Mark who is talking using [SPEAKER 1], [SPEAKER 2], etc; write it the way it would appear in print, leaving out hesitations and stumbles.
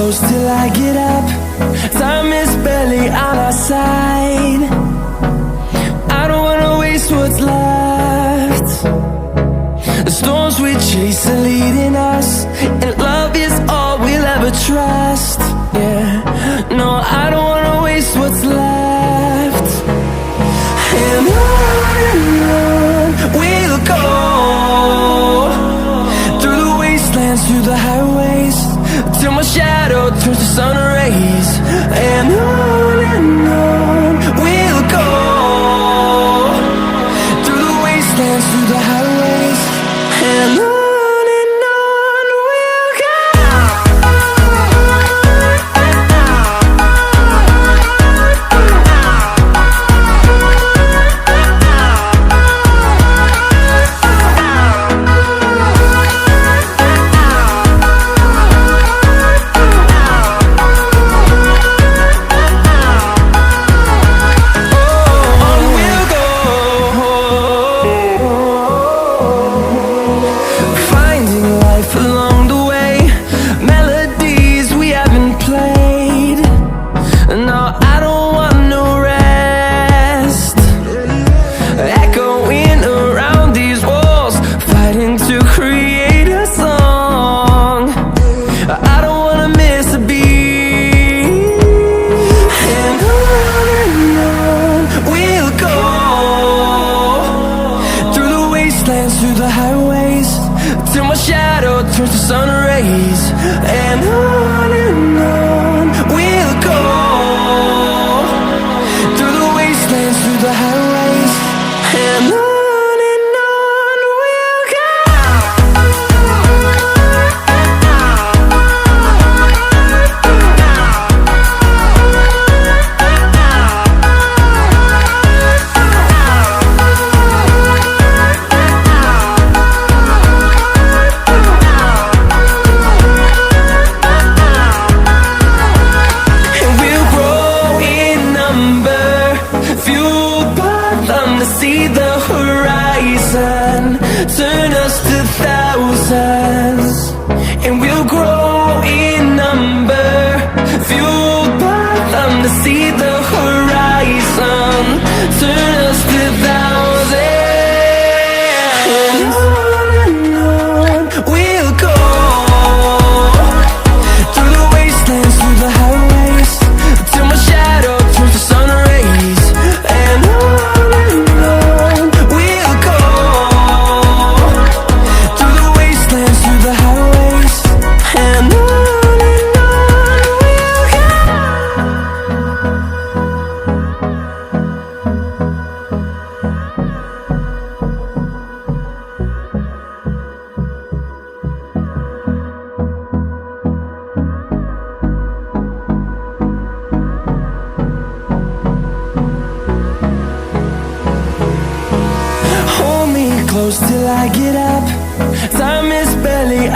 [SPEAKER 1] close till I get up. Time is barely on our side. I don't wanna waste what's left. The storms we chase are leading us, and love is all we'll ever trust. Yeah, no, I don't wanna waste what's left. And on we'll go, through the wastelands, through the highways, till my shadow turns to sun rays. And on we'll go, through the wastelands, through the highways, and on we'll go. Through the highways, till my shadow turns to sun rays. And on we'll go, through the wastelands, through the highways, and on we'll go. See the horizon, turn us to thousands, and we'll grow in number, fueled by them to see the horizon, turn us to thousands. And on we'll go, through the wastelands, through the highways, till my shadow turns to sun rays. And close till I get up. Time is barely